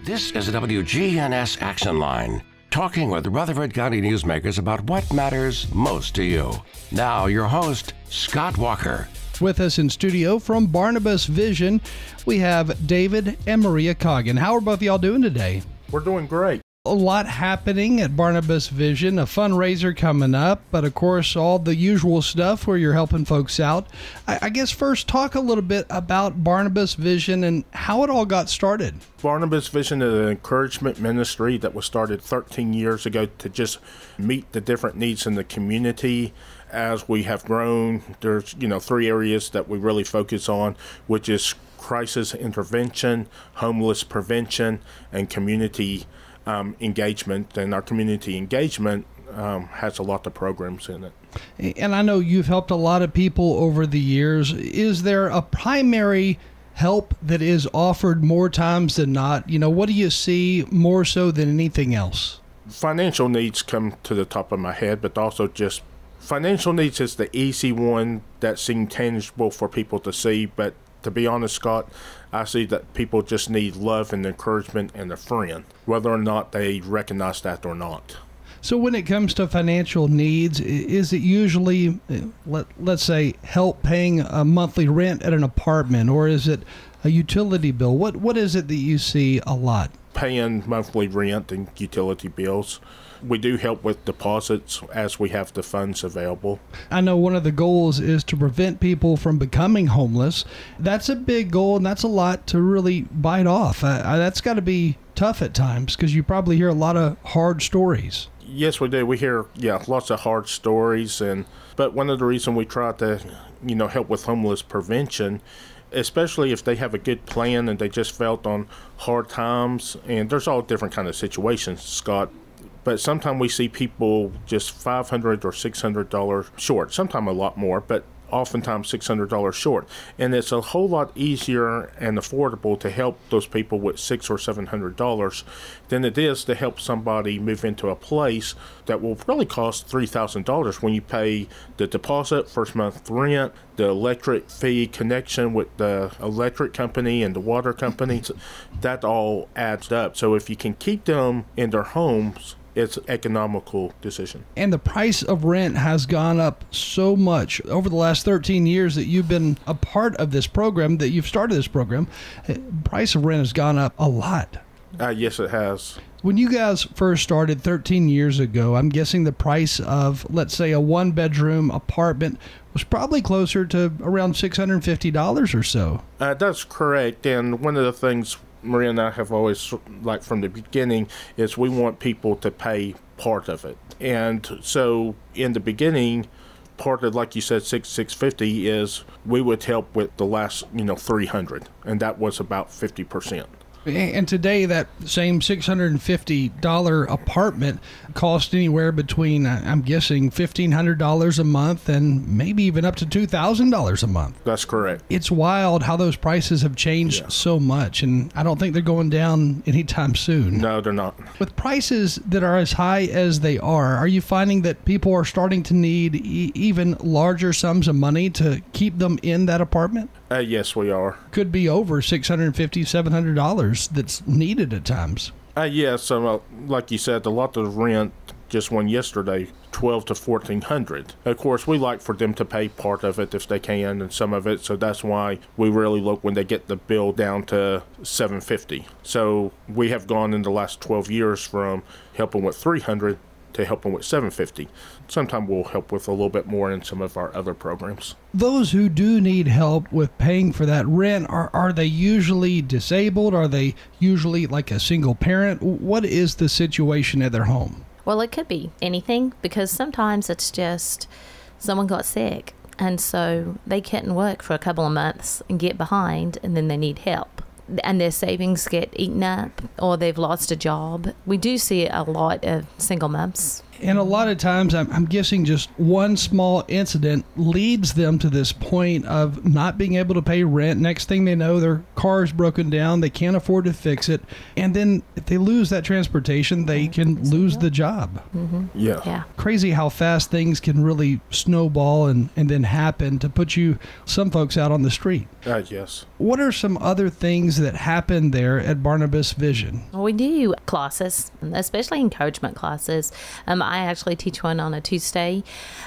This is the WGNS Action Line, talking with Rutherford County newsmakers about what matters most to you. Now, your host, Scott Walker. With us in studio from Barnabas Vision, we have David and Maria Coggin. How are both of y'all doing today? We're doing great. A lot happening at Barnabas Vision, a fundraiser coming up, but of course all the usual stuff where you're helping folks out. I guess first talk a little bit about Barnabas Vision and how it all got started. Barnabas Vision is an encouragement ministry that was started 13 years ago to just meet the different needs in the community. As we have grown, there's three areas that we really focus on, which is crisis intervention, homeless prevention, and community engagement. And our community engagement has a lot of programs in it. And I know you've helped a lot of people over the years. Is there a primary help that is offered more times than not? What do you see more so than anything else? Financial needs come to the top of my head, but also just financial needs is the easy one that seems tangible for people to see. But to be honest, Scott, I see that people just need love and encouragement and a friend, whether or not they recognize that or not. So when it comes to financial needs, is it usually, let's say, help paying a monthly rent at an apartment, or is it a utility bill? What is it that you see a lot? Paying monthly rent and utility bills. We do help with deposits as we have the funds available. I know one of the goals is to prevent people from becoming homeless. That's a big goal, and that's a lot to really bite off. That's got to be tough at times because you probably hear a lot of hard stories. Yes, we do. We hear, lots of hard stories. But one of the reasons we try to, help with homeless prevention, especially if they have a good plan and they just felt on hard times, and there's all different kind of situations, Scott. But sometimes we see people just $500 or $600 short, sometimes a lot more, but oftentimes $600 short. And it's a whole lot easier and affordable to help those people with $600 or $700 than it is to help somebody move into a place that will really cost $3,000 when you pay the deposit, first month rent, the electric fee connection with the electric company and the water company. That all adds up. So if you can keep them in their homes, it's an economical decision. And the price of rent has gone up so much over the last 13 years that you've been a part of this program, that you've started this program. Price of rent has gone up a lot. Yes, it has. When you guys first started 13 years ago, I'm guessing the price of, let's say, a one-bedroom apartment was probably closer to around $650 or so. That's correct. And one of the things Maria and I have always, like from the beginning, is we want people to pay part of it. And so in the beginning, part of, like you said, $650 is we would help with the last, $300, and that was about 50%. And today, that same $650 apartment costs anywhere between, I'm guessing, $1,500 a month and maybe even up to $2,000 a month. That's correct. It's wild how those prices have changed so much, and I don't think they're going down anytime soon. No, they're not. With prices that are as high as they are you finding that people are starting to need even larger sums of money to keep them in that apartment? Yes, we are. Could be over $650, $700 that's needed at times. Yes, like you said, a lot of rent just went yesterday, $1,200 to $1,400. Of course, we like for them to pay part of it if they can, and some of it, so that's why we really look when they get the bill down to $750. So we have gone in the last 12 years from helping with $300 to helping with $750. Sometimes we'll help with a little bit more in some of our other programs. Those who do need help with paying for that rent, are they usually disabled? Are they usually like a single parent? What is the situation at their home? Well, it could be anything, because sometimes it's just someone got sick and so they couldn't work for a couple of months and get behind, and then they need help. And their savings get eaten up, or they've lost a job. We do see a lot of single moms And a lot of times, I'm guessing just one small incident leads them to this point of not being able to pay rent. Next thing they know, their car's broken down. They can't afford to fix it. And then if they lose that transportation, they can lose the job. Yeah. Crazy how fast things can really snowball and then happen to put some folks out on the street. Yes. What are some other things that happen there at Barnabas Vision? Well, we do classes, especially encouragement classes. I actually teach one on a Tuesday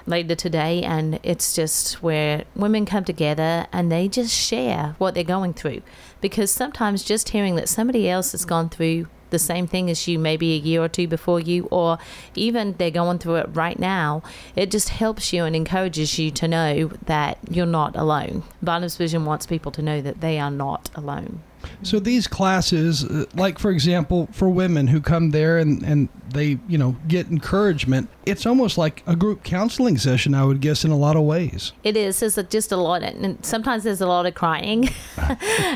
later today, and it's just where women come together and they just share what they're going through. Because sometimes just hearing that somebody else has gone through the same thing as you, maybe a year or two before you, or even they're going through it right now, it just helps you and encourages you to know that you're not alone. Barnabas Vision wants people to know that they are not alone. So these classes, like for example, for women who come there and they, get encouragement, it's almost like a group counseling session, I would guess, in a lot of ways. It is. There's just a lot. And sometimes there's a lot of crying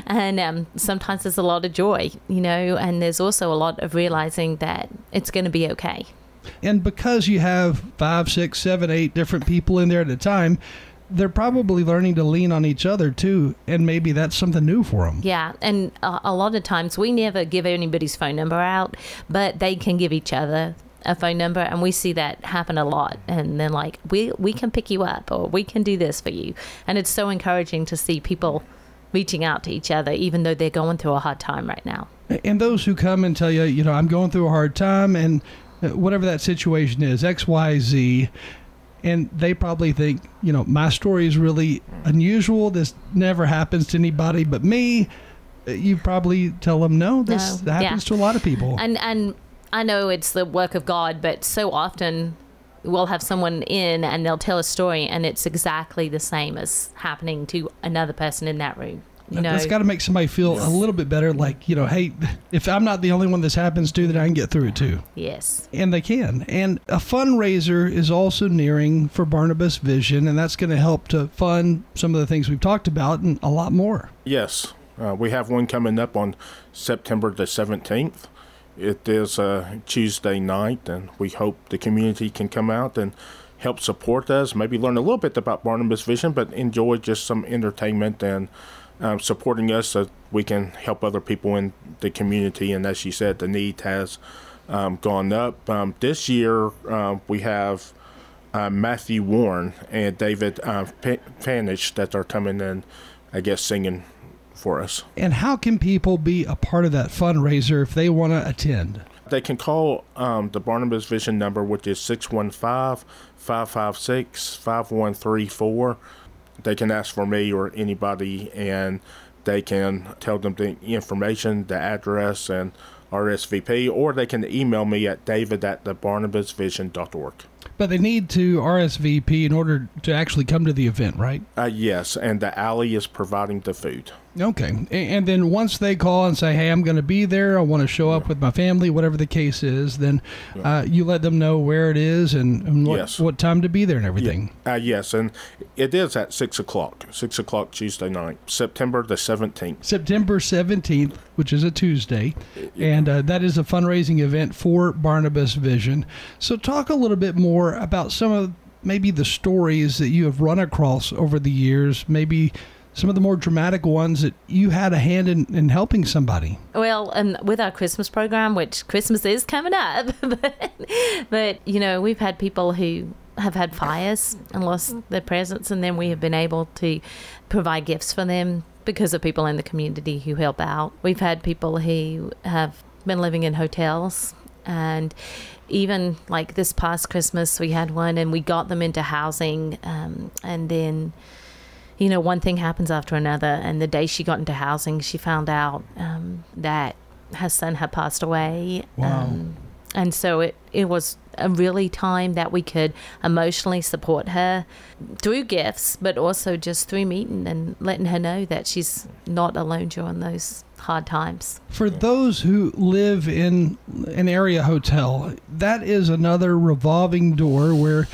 and sometimes there's a lot of joy, and there's also a lot of realizing that it's going to be okay. And because you have 5, 6, 7, 8 different people in there at a time, they're probably learning to lean on each other too, and maybe that's something new for them. Yeah, and a lot of times we never give anybody's phone number out, but they can give each other a phone number, and we see that happen a lot. And then like, we can pick you up, or we can do this for you. And it's so encouraging to see people reaching out to each other, even though they're going through a hard time right now. And those who come and tell you, I'm going through a hard time, and whatever that situation is, X, Y, Z, and they probably think, my story is really unusual. This never happens to anybody but me. You probably tell them, no, this happens to a lot of people. And I know it's the work of God, but so often we'll have someone in and they'll tell a story and it's exactly the same as happening to another person in that room. That's got to make somebody feel a little bit better. Like, hey, if I'm not the only one this happens to, then I can get through it too. Yes. And they can. And a fundraiser is also nearing for Barnabas Vision, and that's going to help to fund some of the things we've talked about and a lot more. Yes. We have one coming up on September the 17th. It is a Tuesday night, and we hope the community can come out and help support us, maybe learn a little bit about Barnabas Vision, but enjoy just some entertainment and supporting us so we can help other people in the community. And as you said, the need has gone up. This year, we have Matthew Warren and David Fanish that are coming in, I guess, singing for us. And how can people be a part of that fundraiser if they want to attend? They can call the Barnabas Vision number, which is 615-556-5134. They can ask for me or anybody, and they can tell them the information, the address, and RSVP, or they can email me at david@thebarnabasvision.org. But they need to RSVP in order to actually come to the event, right? Yes, and the alley is providing the food. Okay. And then once they call and say, hey, I'm going to be there, I want to show up with my family, whatever the case is, then you let them know where it is and what time to be there and everything. Yes, and it is at 6 o'clock, 6 o'clock Tuesday night, September the 17th. September 17th, which is a Tuesday, and that is a fundraising event for Barnabas Vision. So talk a little bit more about some of maybe the stories that you have run across over the years, maybe some of the more dramatic ones that you had a hand in helping somebody. Well, and with our Christmas program, which Christmas is coming up, but we've had people who have had fires and lost their presents, and then we have been able to provide gifts for them because of people in the community who help out. We've had people who have been living in hotels, and even like this past Christmas, we had one and we got them into housing, and then one thing happens after another. And the day she got into housing, she found out that her son had passed away. Wow. And so it was a really time that we could emotionally support her through gifts, but also just through meeting and letting her know that she's not alone during those hard times. For those who live in an area hotel, that is another revolving door where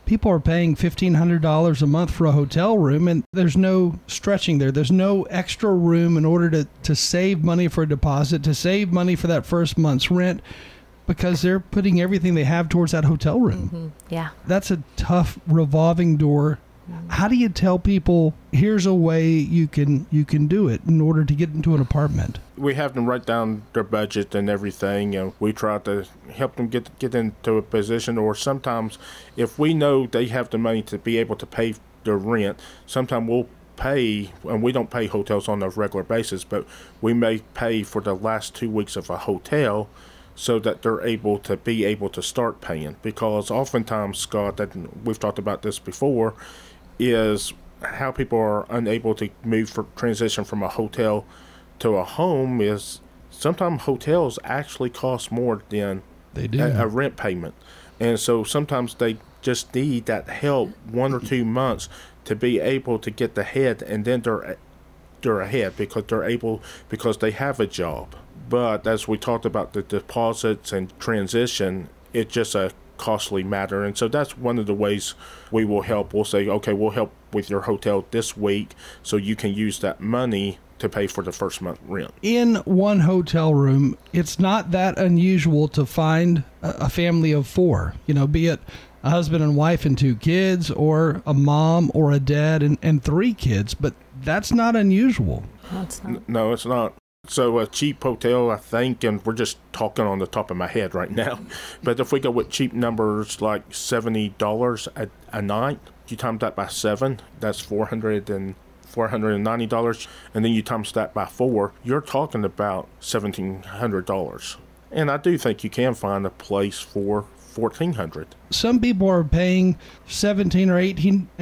people are paying $1,500 a month for a hotel room, and there's no stretching there. There's no extra room in order to save money for a deposit, to save money for that first month's rent. because they're putting everything they have towards that hotel room. Mm-hmm. Yeah. That's a tough revolving door. How do you tell people, here's a way you can do it in order to get into an apartment? We have them write down their budget and everything, and we try to help them get into a position. Or sometimes, if we know they have the money to be able to pay their rent, sometimes we'll pay, and we don't pay hotels on a regular basis, but we may pay for the last 2 weeks of a hotel so that they're able to start paying. Because oftentimes, Scott, that we've talked about this before, is how people are unable to transition from a hotel to a home is sometimes hotels actually cost more than they do a rent payment. And so sometimes they just need that help 1 or 2 months to be able to get ahead, and then they're ahead because they have a job. But as we talked about the deposits and transition, it's just a costly matter. And so that's one of the ways we will help. We'll say, okay, we'll help with your hotel this week so you can use that money to pay for the first month rent. In one hotel room, it's not that unusual to find a family of 4, be it a husband and wife and 2 kids, or a mom or a dad and 3 kids, but that's not unusual. No, it's not. So a cheap hotel, I think, and we're just talking on the top of my head right now, but if we go with cheap numbers like $70 a night, you times that by 7, that's $490, and then you times that by 4, you're talking about $1,700. And I do think you can find a place for $1,400. Some people are paying $1,700 or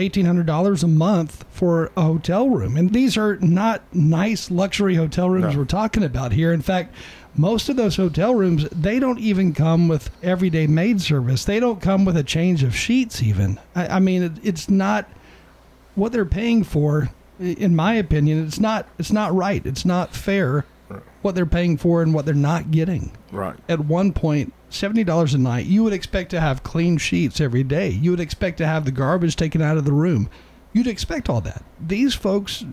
$1,800 a month for a hotel room, and these are not nice luxury hotel rooms we're talking about here. In fact, most of those hotel rooms, they don't even come with everyday maid service. They don't come with a change of sheets even. I mean, it's not what they're paying for. In my opinion, it's not right. It's not fair what they're paying for and what they're not getting. Right. At one point, $70 a night, you would expect to have clean sheets every day. You would expect to have the garbage taken out of the room. You'd expect all that. These folks,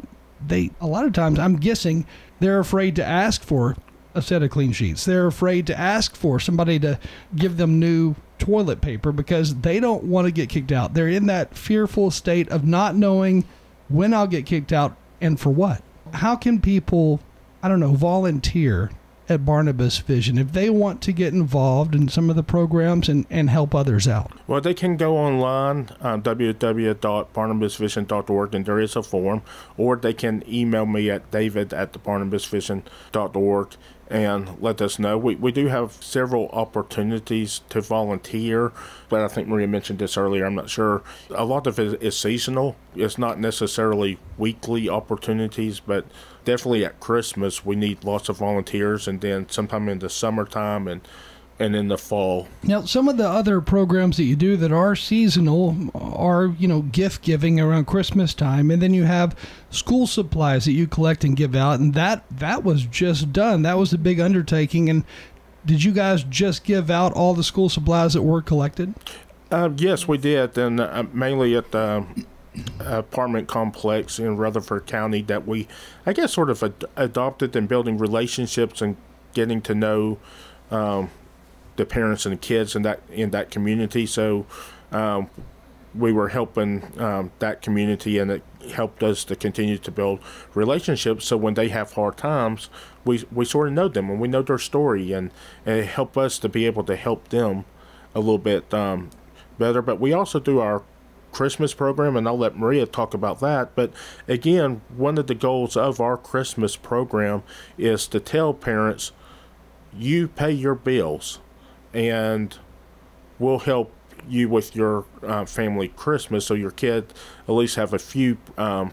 a lot of times, I'm guessing, they're afraid to ask for a set of clean sheets. They're afraid to ask for somebody to give them new toilet paper because they don't want to get kicked out. They're in that fearful state of not knowing when I'll get kicked out and for what. How can people, volunteer at Barnabas Vision if they want to get involved in some of the programs and help others out? Well, they can go online, www.barnabasvision.org, and there is a form, or they can email me at david@barnabasvision.org and let us know. We do have several opportunities to volunteer, but I think Maria mentioned this earlier, I'm not sure. A lot of it is seasonal. It's not necessarily weekly opportunities, but definitely at Christmas we need lots of volunteers, and then sometime in the summertime and in the fall. Now, some of the other programs that you do that are seasonal are, gift giving around Christmas time, and then you have school supplies that you collect and give out, and that was just done. That was a big undertaking. And did you guys just give out all the school supplies that were collected? Yes, we did, and mainly at the apartment complex in Rutherford County that we, I guess, sort of adopted, and building relationships and getting to know the parents and the kids in that community. So we were helping that community, and it helped us to continue to build relationships. So when they have hard times, we sort of know them and we know their story, and it helped us to be able to help them a little bit better. But we also do our Christmas program, and I'll let Maria talk about that. But again, one of the goals of our Christmas program is to tell parents, you pay your bills and we'll help you with your family Christmas, so your kid at least have a few a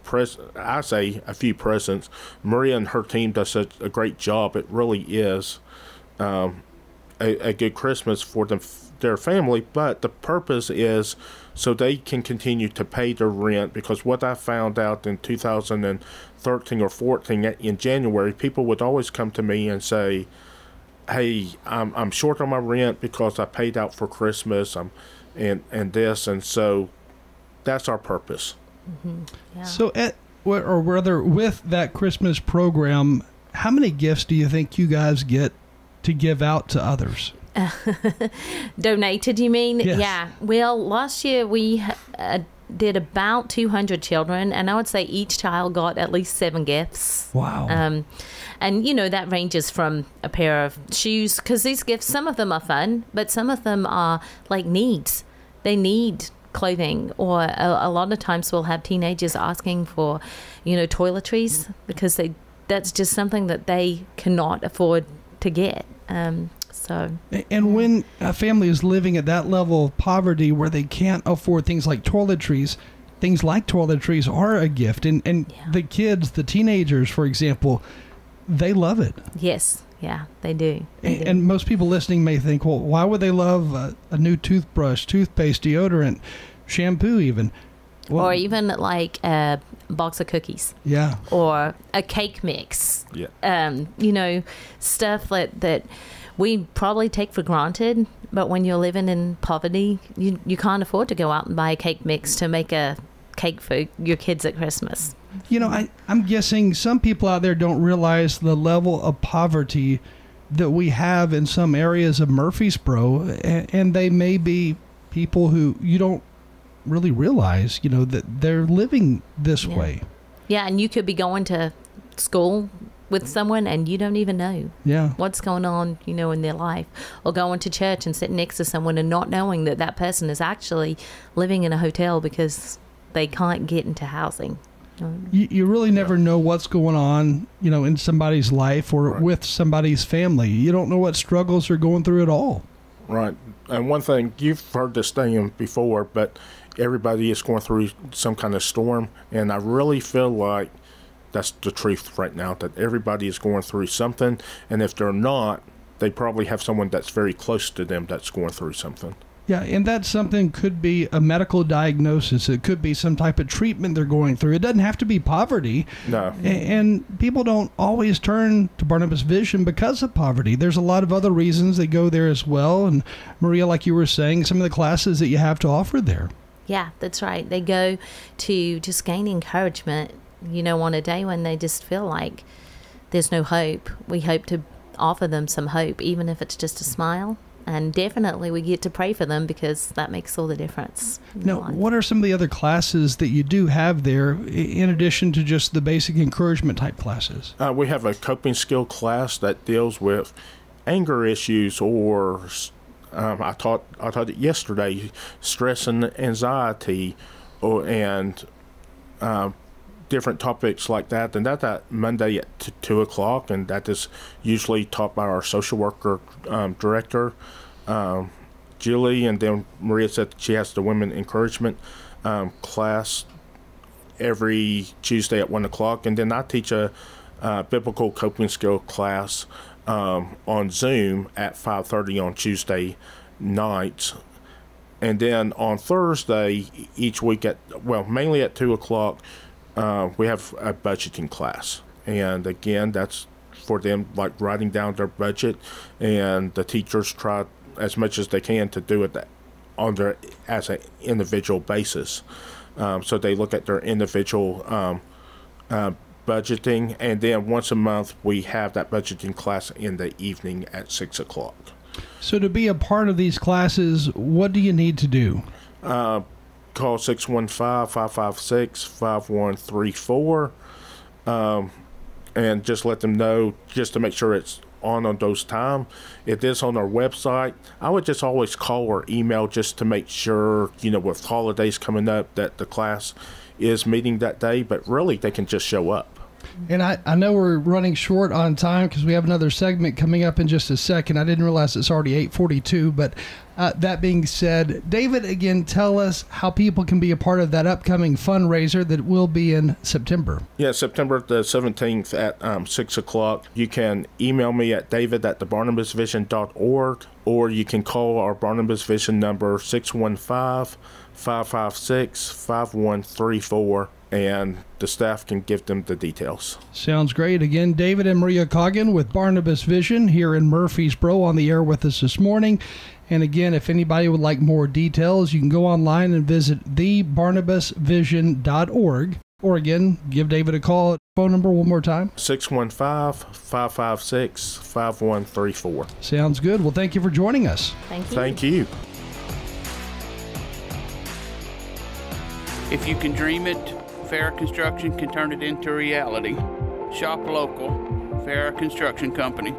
few presents. Maria and her team does such a great job. It really is a good Christmas for their family, but the purpose is so they can continue to pay their rent. Because what I found out in 2013 or 14 in January, people would always come to me and say, hey, I'm short on my rent because I paid out for Christmas, and this, and so that's our purpose. Mm-hmm. Yeah. So with that Christmas program, how many gifts do you think you guys get to give out to others? Donated, you mean? Yes. Yeah. Well, last year we did about 200 children, and I would say each child got at least 7 gifts. Wow. And, that ranges from a pair of shoes, because these gifts, some of them are fun, but some of them are like needs. They need clothing, or a lot of times we'll have teenagers asking for, toiletries, because that's just something that they cannot afford to get. And when a family is living at that level of poverty where they can't afford things like toiletries are a gift. And the kids, the teenagers, for example, they love it. Yes. Yeah, they do. And most people listening may think, well, why would they love a new toothbrush, toothpaste, deodorant, shampoo even? Well, or even like a box of cookies. Yeah. Or a cake mix. Yeah. Stuff that we probably take for granted, but when you're living in poverty, you can't afford to go out and buy a cake mix to make a cake for your kids at Christmas. I'm guessing some people out there don't realize the level of poverty that we have in some areas of Murfreesboro, and they may be people who you don't really realize, that they're living this way. Yeah, and you could be going to school with someone and you don't even know what's going on, in their life, or going to church and sitting next to someone and not knowing that person is actually living in a hotel because they can't get into housing. You really never know what's going on, in somebody's life or with somebody's family. You don't know what struggles they're going through at all. Right. And one thing, you've heard this saying before, but everybody is going through some kind of storm, and I really feel like that's the truth right now, that everybody is going through something, and if they're not, they probably have someone that's very close to them that's going through something. Yeah, and that something could be a medical diagnosis. It could be some type of treatment they're going through. It doesn't have to be poverty. No. And people don't always turn to Barnabas Vision because of poverty. There's a lot of other reasons they go there as well. And Maria, like you were saying, some of the classes that you have to offer there. Yeah, that's right. They go to just gain encouragement, on a day when they just feel like there's no hope. We hope to offer them some hope, even if it's just a smile. And definitely we get to pray for them because that makes all the difference. Now, what are some of the other classes that you do have there in addition to just the basic encouragement type classes? We have a coping skill class that deals with anger issues, or I taught it yesterday, stress and anxiety, and different topics like that. And that's at Monday at 2 o'clock, and that is usually taught by our social worker director, Julie, and then Maria said she has the women encouragement class every Tuesday at 1 o'clock, and then I teach a biblical coping skill class on Zoom at 5:30 on Tuesday nights. And then on Thursday each week mainly at 2 o'clock, we have a budgeting class, and again, that's for them, like writing down their budget, and the teachers try as much as they can to do it as an individual basis. So they look at their individual budgeting, and then once a month we have that budgeting class in the evening at 6 o'clock. So to be a part of these classes, what do you need to do? Call 615-556-5134, and just let them know, just to make sure it's on those time. It is on our website. I would just always call or email just to make sure, with holidays coming up, that the class is meeting that day, but really they can just show up. And I know we're running short on time because we have another segment coming up in just a second. I didn't realize it's already 8:42, but that being said, David, again, tell us how people can be a part of that upcoming fundraiser that will be in September. Yeah, September the 17th at 6 o'clock. You can email me at david@thebarnabasvision.org, or you can call our Barnabas Vision number 615-556-5134. And the staff can give them the details. Sounds great. Again, David and Maria Coggin with Barnabas Vision here in Murfreesboro on the air with us this morning. And again, if anybody would like more details, you can go online and visit thebarnabasvision.org. Or again, give David a call at phone number one more time. 615-556-5134. Sounds good. Well, thank you for joining us. Thank you. Thank you. If you can dream it, Farrah Construction can turn it into reality. Shop local, Farrah Construction Company.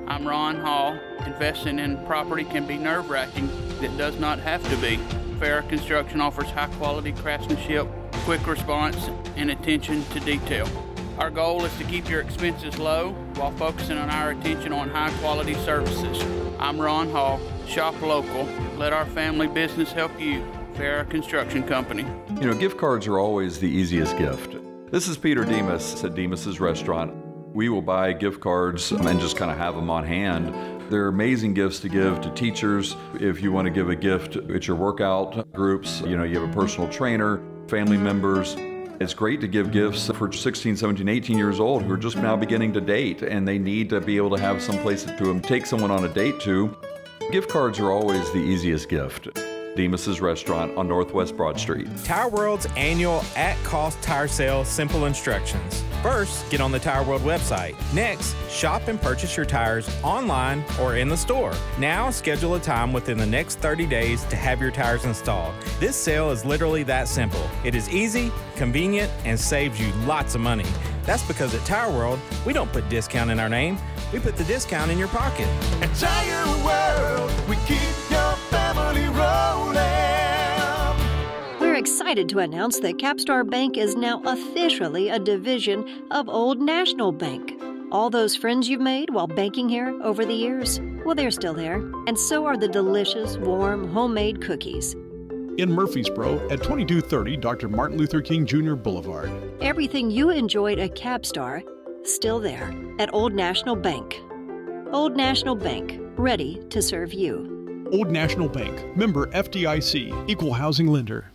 I'm Ron Hall. Investing in property can be nerve-wracking. It does not have to be. Farrah Construction offers high-quality craftsmanship, quick response, and attention to detail. Our goal is to keep your expenses low while focusing on our attention on high-quality services. I'm Ron Hall. Shop local. Let our family business help you. Farrah Construction Company. You know, gift cards are always the easiest gift. This is Peter Demas at Demas's Restaurant. We will buy gift cards and just kind of have them on hand. They're amazing gifts to give to teachers. If you want to give a gift at your workout groups, you have a personal trainer, family members. It's great to give gifts for 16, 17, 18 years old who are just now beginning to date, and they need to be able to have some place to take someone on a date to. Gift cards are always the easiest gift. Demas's Restaurant on Northwest Broad Street. Tire World's annual at-cost tire sale simple instructions. First, get on the Tire World website. Next, shop and purchase your tires online or in the store. Now, schedule a time within the next 30 days to have your tires installed. This sale is literally that simple. It is easy, convenient, and saves you lots of money. That's because at Tire World, we don't put discount in our name. We put the discount in your pocket. At Tire World, we keep your family rolling. We're excited to announce that Capstar Bank is now officially a division of Old National Bank. All those friends you've made while banking here over the years, well, they're still there. And so are the delicious, warm, homemade cookies. In Murfreesboro at 2230 Dr. Martin Luther King Jr. Boulevard. Everything you enjoyed at Capstar, still there at Old National Bank. Old National Bank, ready to serve you. Old National Bank, member FDIC, equal housing lender.